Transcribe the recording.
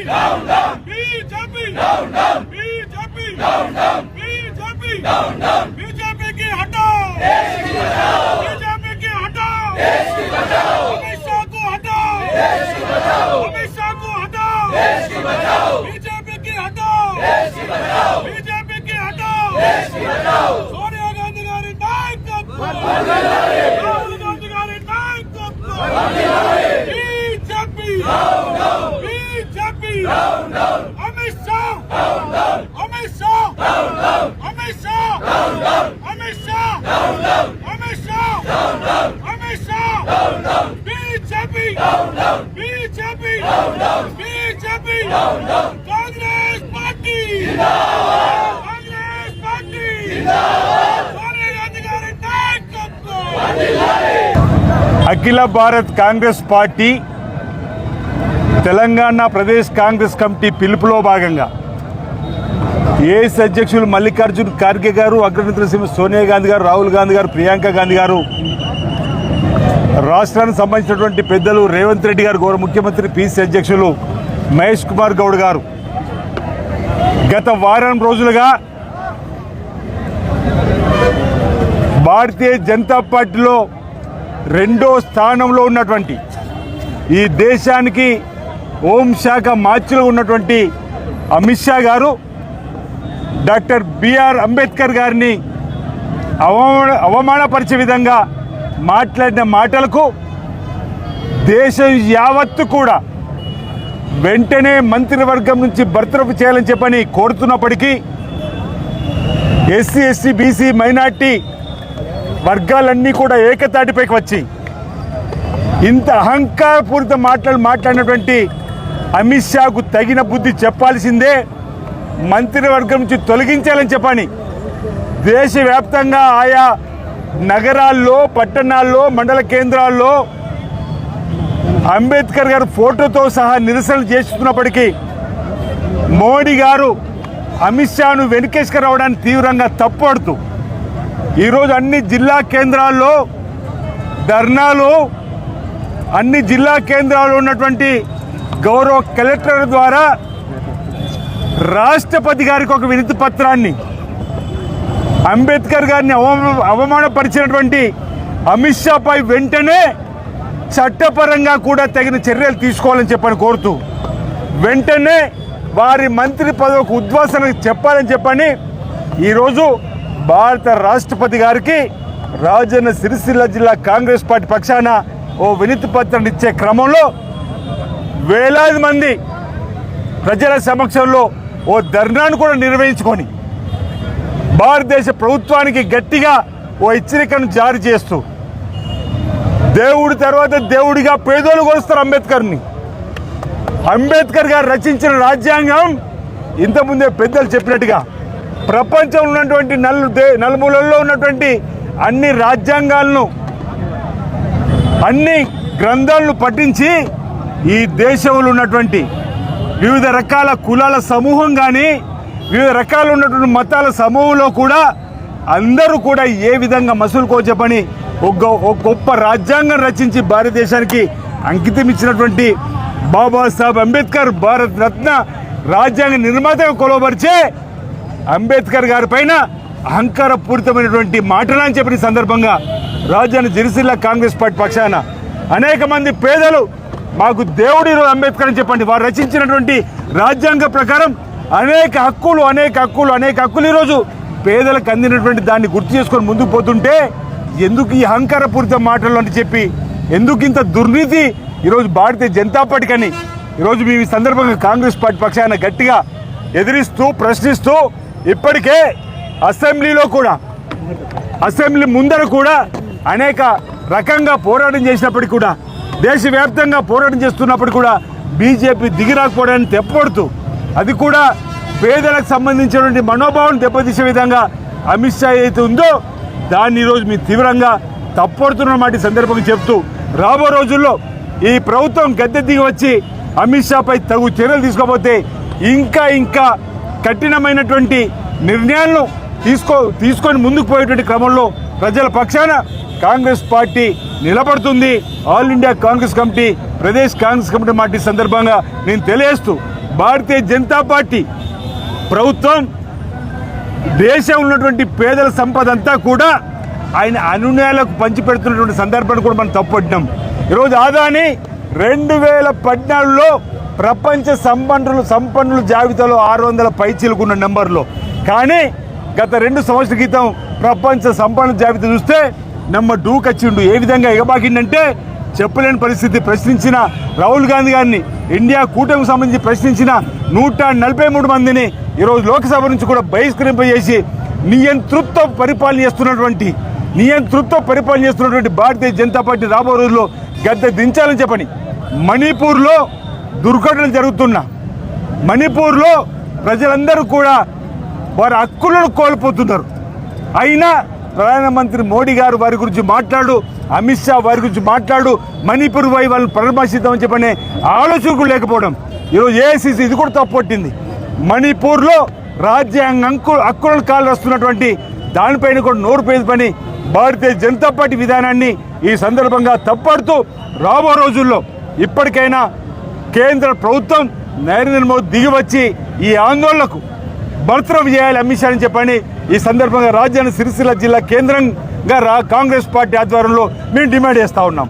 down down BJP down down BJP down down BJP down down BJP की हटाओ देश की बचाओ BJP की हटाओ देश की बचाओ अमित शाह को हटाओ देश की बचाओ अमित शाह को हटाओ देश की बचाओ बीजेपी की हटाओ देश की बचाओ बीजेपी की हटाओ देश की बचाओ सोनिया गांधी गारी नायकत्व राहुल गांधी गारी नायकत्व BJP down down BJP down down Amit Shah down down Amit Shah down down Amit Shah down down Amit Shah down down Amit Shah down down Amit Shah down down BJP down down BJP down down BJP down down Congress party जिंदाबाद कांग्रेस पार्टी जिंदाबाद सोनिया गांधी गारी नायकत्व అఖిల భారత్ కాంగ్రెస్ పార్టీ తెలంగాణ ప్రదేశ్ కాంగ్రెస్ కమిటీ పిలుపులో భాగంగా AIC అధ్యక్షులు మల్లికార్జున్ ఖార్గే గారు, అగ్రనేతలు శ్రీమతి సోనియా గాంధీ గారు, రాహుల్ గాంధీ గారు, ప్రియాంక గాంధీ గారు, రాష్ట్రానికి సంబంధించినటువంటి పెద్దలు రేవంత్ రెడ్డి గారు, గౌరవ ముఖ్యమంత్రి పిసిసి అధ్యక్షులు మహేష్ కుమార్ గౌడ్ గారు గత వారం రోజులుగా భారతీయ జనతా పార్టీలో రెండో స్థానంలో ఉన్నటువంటి ఈ దేశానికి హోంశాఖ మార్చిలో ఉన్నటువంటి అమిత్ షా గారు డాక్టర్ బిఆర్ అంబేద్కర్ గారిని అవమానపరిచే విధంగా మాట్లాడిన మాటలకు దేశం యావత్తు కూడా వెంటనే మంత్రివర్గం నుంచి బర్తరఫ్ చేయాలని చెప్పని కోరుతున్నప్పటికీ ఎస్సీ ఎస్టీ బీసీ మైనార్టీ వర్గాలన్నీ కూడా ఏకతాటిపైకి వచ్చి ఇంత అహంకారపూరిత మాట్లాడినటువంటి అమిత్ షాకు తగిన బుద్ధి చెప్పాల్సిందే, మంత్రివర్గం నుంచి తొలగించాలని చెప్పని దేశవ్యాప్తంగా ఆయా నగరాల్లో, పట్టణాల్లో, మండల కేంద్రాల్లో అంబేద్కర్ గారు ఫోటోతో సహా నిరసనలు చేస్తున్నప్పటికీ మోడీ గారు అమిత్ షాను వెనుకేసుకురావడానికి తీవ్రంగా తప్పుపడుతూ ఈరోజు అన్ని జిల్లా కేంద్రాల్లో ధర్నాలు, అన్ని జిల్లా కేంద్రాల్లో ఉన్నటువంటి గౌరవ కలెక్టర్ ద్వారా రాష్ట్రపతి గారికి ఒక వినతి పత్రాన్ని అంబేద్కర్ గారిని అవమానపరిచినటువంటి అమిత్ షాపై వెంటనే చట్టపరంగా కూడా తగిన చర్యలు తీసుకోవాలని చెప్పని కోరుతూ వెంటనే వారి మంత్రి పదవికి ఉద్వాసన చెప్పాలని చెప్పని ఈరోజు భారత రాష్ట్రపతి గారికి రాజన్న సిరిసిల్ల జిల్లా కాంగ్రెస్ పార్టీ పక్షాన ఓ వినతి పత్రం ఇచ్చే క్రమంలో వేలాది మంది ప్రజల సమక్షంలో ఓ ధర్నాను కూడా నిర్వహించుకొని భారతదేశ ప్రభుత్వానికి గట్టిగా ఓ హెచ్చరికను జారీ చేస్తూ దేవుడి తర్వాత దేవుడిగా పేదోళ్ళు కొలుస్తారు అంబేద్కర్ని. అంబేద్కర్ గారు రచించిన రాజ్యాంగం ఇంతకుముందే పెద్దలు చెప్పినట్టుగా ప్రపంచంలో ఉన్నటువంటి నలుమూలల్లో ఉన్నటువంటి అన్ని రాజ్యాంగాలను, అన్ని గ్రంథాలను పఠించి ఈ దేశంలో ఉన్నటువంటి వివిధ రకాల కులాల సమూహం కానీ, వివిధ రకాల ఉన్నటువంటి మతాల సమూహంలో కూడా అందరూ కూడా ఏ విధంగా మసులుకో చెప్పని ఒక గొప్ప రాజ్యాంగం రచించి భారతదేశానికి అంకితం ఇచ్చినటువంటి బాబాసాహెబ్ అంబేద్కర్ భారత రత్న రాజ్యాంగ నిర్మాతగా కొలవబరిచే అంబేద్కర్ గారి పైన అహంకారపూరితమైనటువంటి మాటలని చెప్పిన సందర్భంగా రాజన్న సిరిసిల్ల కాంగ్రెస్ పార్టీ పక్షాన అనేక మంది పేదలు మాకు దేవుడి అంబేద్కర్ అని చెప్పండి, వారు రచించినటువంటి రాజ్యాంగ ప్రకారం అనేక హక్కులు ఈరోజు పేదలకు అందినటువంటి దాన్ని గుర్తు చేసుకొని ముందుకు పోతుంటే ఎందుకు ఈ అహంకారపూరిత మాటలు అని చెప్పి ఎందుకు ఇంత దుర్నీతి ఈరోజు భారతీయ జనతా పార్టీకి అని ఈరోజు మేము ఈ సందర్భంగా కాంగ్రెస్ పార్టీ పక్షాన గట్టిగా ఎదిరిస్తూ ప్రశ్నిస్తూ ఇప్పటికే అసెంబ్లీ ముందర కూడా అనేక రకంగా పోరాటం చేసినప్పటికీ కూడా, దేశవ్యాప్తంగా పోరాటం చేస్తున్నప్పటికీ కూడా బీజేపీ దిగిరాకపోవడాన్ని తెప్పొడుతూ అది కూడా పేదలకు సంబంధించినటువంటి మనోభావం దెబ్బతీసే విధంగా అమిత్ షా ఏదైతే ఉందో దాన్ని ఈరోజు మేము తీవ్రంగా తప్పొడుతున్న మాట సందర్భంగా చెప్తూ రాబో రోజుల్లో ఈ ప్రభుత్వం గద్దె దిగి వచ్చి అమిత్ షాపై తగు చర్యలు తీసుకోకపోతే ఇంకా కఠినమైనటువంటి నిర్ణయాలను తీసుకొని ముందుకు పోయేటువంటి క్రమంలో ప్రజల పక్షాన కాంగ్రెస్ పార్టీ నిలబడుతుంది. All India Congress committee, Pradesh Congress committee మాట సందర్భంగా నేను తెలియజేస్తూ భారతీయ జనతా పార్టీ ప్రభుత్వం దేశంలో ఉన్నటువంటి పేదల సంపద అంతా కూడా ఆయన అనునయాలకు పంచిపెడుతున్నటువంటి సందర్భాన్ని కూడా మనం తప్పుపట్టినాం. ఈరోజు అదానీ 2014లో ప్రపంచ సంపన్నుల జాబితాలో 600 పైచీలకున్న నెంబర్లో, కానీ గత 2 సంవత్సరాల క్రితం ప్రపంచ సంపన్నుల జాబితా చూస్తే నెంబర్ 2కి వచ్చిండు. ఏ విధంగా ఎగబాకిండంటే చెప్పలేని పరిస్థితి. ప్రశ్నించిన రాహుల్ గాంధీ గారిని, ఇండియా కూటమికి సంబంధించి ప్రశ్నించిన 143 మందిని ఈరోజు లోక్సభ నుంచి కూడా బహిష్కరింపజేసి నియంతృత్వ పరిపాలన చేస్తున్నటువంటి భారతీయ జనతా పార్టీ రాబో రోజుల్లో గద్దె దించాలని చెప్పని మణిపూర్లో దుర్ఘటనలు జరుగుతున్నా, మణిపూర్లో ప్రజలందరూ కూడా వారి హక్కులను కోల్పోతున్నారు. అయినా ప్రధానమంత్రి మోడీ గారు వారి గురించి మాట్లాడు, అమిత్ షా వారి గురించి మాట్లాడు, మణిపూర్ పోయి వాళ్ళని పరామర్శిద్దామని చెప్పనే ఆలోచన కూడా లేకపోవడం. ఈరోజు ఏఐసిసి ఇది కూడా తప్పొట్టింది. మణిపూర్లో రాజ్యాంగ హక్కులను కాలు వస్తున్నటువంటి దానిపైన కూడా నోరు పేద పని భారతీయ జనతా పార్టీ విధానాన్ని ఈ సందర్భంగా తప్పడుతూ రాబో రోజుల్లో ఇప్పటికైనా కేంద్ర ప్రభుత్వం నరేంద్ర మోదీ దిగివచ్చి ఈ ఆందోళనకు బర్తరఫ్ చేయాలి అమిత్ షా అని చెప్పని ఈ సందర్భంగా రాజధాని సిరిసిల్ల జిల్లా కేంద్రంగా కాంగ్రెస్ పార్టీ ఆధ్వర్యంలో మేము డిమాండ్ చేస్తా ఉన్నాం.